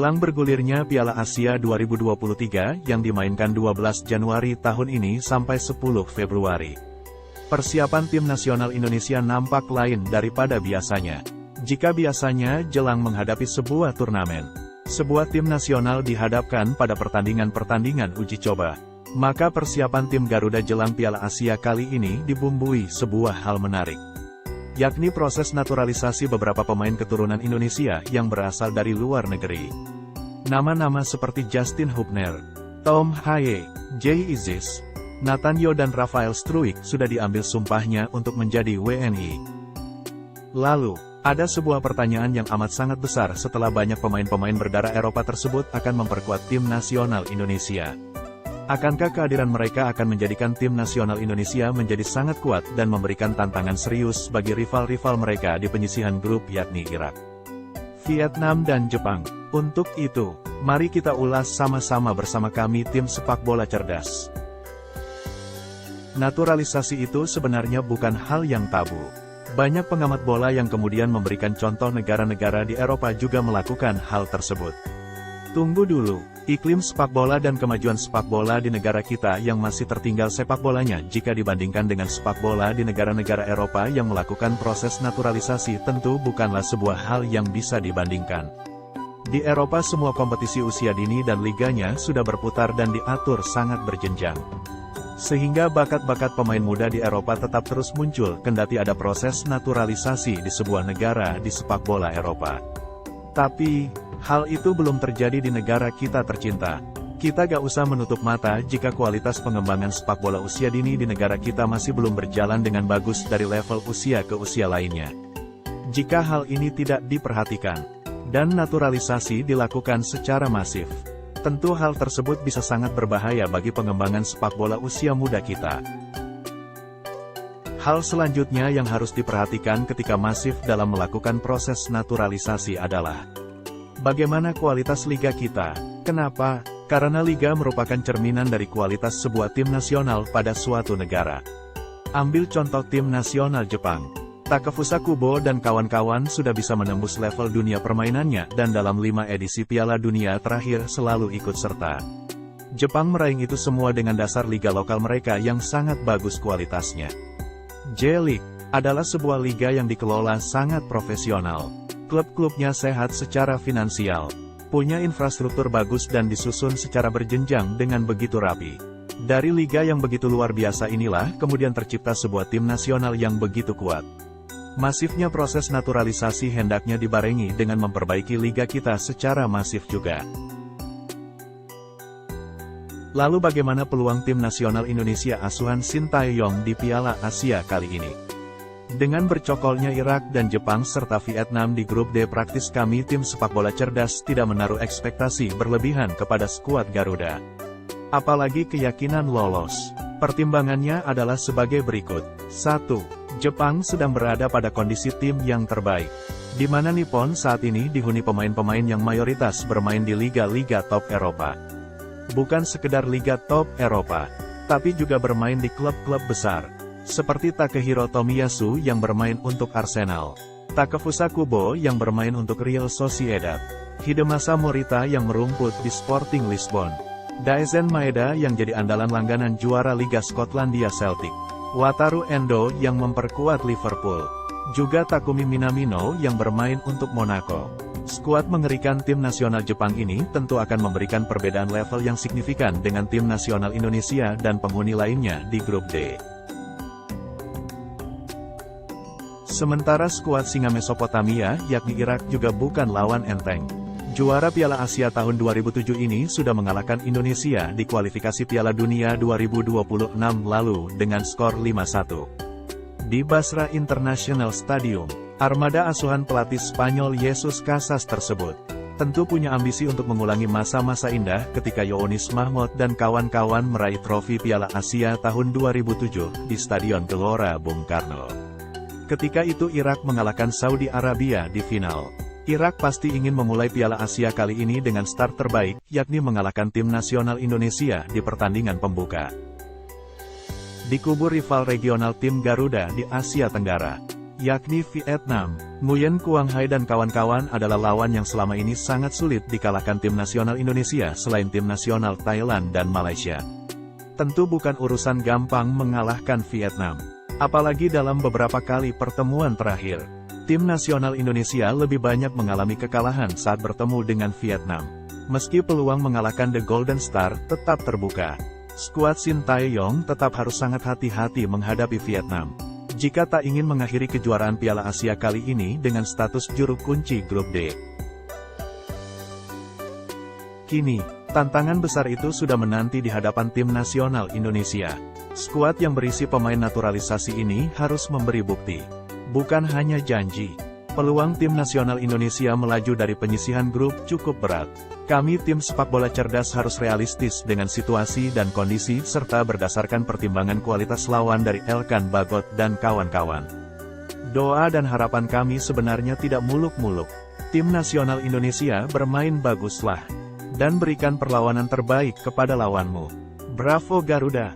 Jelang bergulirnya Piala Asia 2023 yang dimainkan 12 Januari tahun ini sampai 10 Februari. Persiapan tim nasional Indonesia nampak lain daripada biasanya. Jika biasanya jelang menghadapi sebuah turnamen, sebuah tim nasional dihadapkan pada pertandingan-pertandingan uji coba, maka persiapan tim Garuda jelang Piala Asia kali ini dibumbui sebuah hal menarik, yakni proses naturalisasi beberapa pemain keturunan Indonesia yang berasal dari luar negeri. Nama-nama seperti Justin Hubner, Tom Haye, Jay Isis, Nathaniel dan Rafael Struijk sudah diambil sumpahnya untuk menjadi WNI. Lalu, ada sebuah pertanyaan yang amat sangat besar setelah banyak pemain-pemain berdarah Eropa tersebut akan memperkuat tim nasional Indonesia. Akankah kehadiran mereka akan menjadikan tim nasional Indonesia menjadi sangat kuat dan memberikan tantangan serius bagi rival-rival mereka di penyisihan grup yakni Irak, Vietnam dan Jepang? Untuk itu, mari kita ulas sama-sama bersama kami tim sepak bola cerdas. Naturalisasi itu sebenarnya bukan hal yang tabu. Banyak pengamat bola yang kemudian memberikan contoh negara-negara di Eropa juga melakukan hal tersebut. Tunggu dulu, iklim sepak bola dan kemajuan sepak bola di negara kita yang masih tertinggal sepak bolanya jika dibandingkan dengan sepak bola di negara-negara Eropa yang melakukan proses naturalisasi tentu bukanlah sebuah hal yang bisa dibandingkan. Di Eropa semua kompetisi usia dini dan liganya sudah berputar dan diatur sangat berjenjang. Sehingga bakat-bakat pemain muda di Eropa tetap terus muncul kendati ada proses naturalisasi di sebuah negara di sepak bola Eropa. Tapi, hal itu belum terjadi di negara kita tercinta. Kita gak usah menutup mata jika kualitas pengembangan sepak bola usia dini di negara kita masih belum berjalan dengan bagus dari level usia ke usia lainnya. Jika hal ini tidak diperhatikan, dan naturalisasi dilakukan secara masif, tentu hal tersebut bisa sangat berbahaya bagi pengembangan sepak bola usia muda kita. Hal selanjutnya yang harus diperhatikan ketika masif dalam melakukan proses naturalisasi adalah bagaimana kualitas liga kita. Kenapa? Karena liga merupakan cerminan dari kualitas sebuah tim nasional pada suatu negara. Ambil contoh tim nasional Jepang. Takefusa Kubo dan kawan-kawan sudah bisa menembus level dunia permainannya dan dalam 5 edisi Piala Dunia terakhir selalu ikut serta. Jepang meraih itu semua dengan dasar liga lokal mereka yang sangat bagus kualitasnya. J-League adalah sebuah liga yang dikelola sangat profesional. Klub-klubnya sehat secara finansial, punya infrastruktur bagus dan disusun secara berjenjang dengan begitu rapi. Dari liga yang begitu luar biasa inilah kemudian tercipta sebuah tim nasional yang begitu kuat. Masifnya proses naturalisasi hendaknya dibarengi dengan memperbaiki liga kita secara masif juga. Lalu bagaimana peluang tim nasional Indonesia asuhan Sintayong di Piala Asia kali ini? Dengan bercokolnya Irak dan Jepang serta Vietnam di grup D, praktis kami tim sepak bola cerdas tidak menaruh ekspektasi berlebihan kepada skuad Garuda. Apalagi keyakinan lolos. Pertimbangannya adalah sebagai berikut. 1. Jepang sedang berada pada kondisi tim yang terbaik, di mana Nippon saat ini dihuni pemain-pemain yang mayoritas bermain di liga-liga top Eropa. Bukan sekedar liga top Eropa, tapi juga bermain di klub-klub besar, seperti Takehiro Tomiyasu yang bermain untuk Arsenal, Takefusa Kubo yang bermain untuk Real Sociedad, Hidemasa Morita yang merumput di Sporting Lisbon, Daizen Maeda yang jadi andalan langganan juara Liga Skotlandia Celtic, Wataru Endo yang memperkuat Liverpool, juga Takumi Minamino yang bermain untuk Monaco. Skuad mengerikan tim nasional Jepang ini tentu akan memberikan perbedaan level yang signifikan dengan tim nasional Indonesia dan penghuni lainnya di grup D. Sementara skuad singa Mesopotamia yakni Irak juga bukan lawan enteng. Juara Piala Asia tahun 2007 ini sudah mengalahkan Indonesia di kualifikasi Piala Dunia 2026 lalu dengan skor 5-1. Di Basra International Stadium, armada asuhan pelatih Spanyol Jesus Casas tersebut tentu punya ambisi untuk mengulangi masa-masa indah ketika Younis Mahmud dan kawan-kawan meraih trofi Piala Asia tahun 2007 di Stadion Gelora Bung Karno. Ketika itu Irak mengalahkan Saudi Arabia di final. Irak pasti ingin memulai Piala Asia kali ini dengan start terbaik, yakni mengalahkan tim nasional Indonesia di pertandingan pembuka. Di kubu rival regional tim Garuda di Asia Tenggara, yakni Vietnam, Nguyen Quang Hai dan kawan-kawan adalah lawan yang selama ini sangat sulit dikalahkan tim nasional Indonesia selain tim nasional Thailand dan Malaysia. Tentu bukan urusan gampang mengalahkan Vietnam. Apalagi dalam beberapa kali pertemuan terakhir. Tim nasional Indonesia lebih banyak mengalami kekalahan saat bertemu dengan Vietnam. Meski peluang mengalahkan The Golden Star tetap terbuka, skuad Sintayong tetap harus sangat hati-hati menghadapi Vietnam jika tak ingin mengakhiri kejuaraan Piala Asia kali ini dengan status juru kunci Grup D. Kini, tantangan besar itu sudah menanti di hadapan tim nasional Indonesia. Skuad yang berisi pemain naturalisasi ini harus memberi bukti, bukan hanya janji. Peluang tim nasional Indonesia melaju dari penyisihan grup cukup berat. Kami tim sepak bola cerdas harus realistis dengan situasi dan kondisi serta berdasarkan pertimbangan kualitas lawan dari Elkan Bagot dan kawan-kawan. Doa dan harapan kami sebenarnya tidak muluk-muluk. Tim nasional Indonesia bermain baguslah. Dan berikan perlawanan terbaik kepada lawanmu. Bravo Garuda!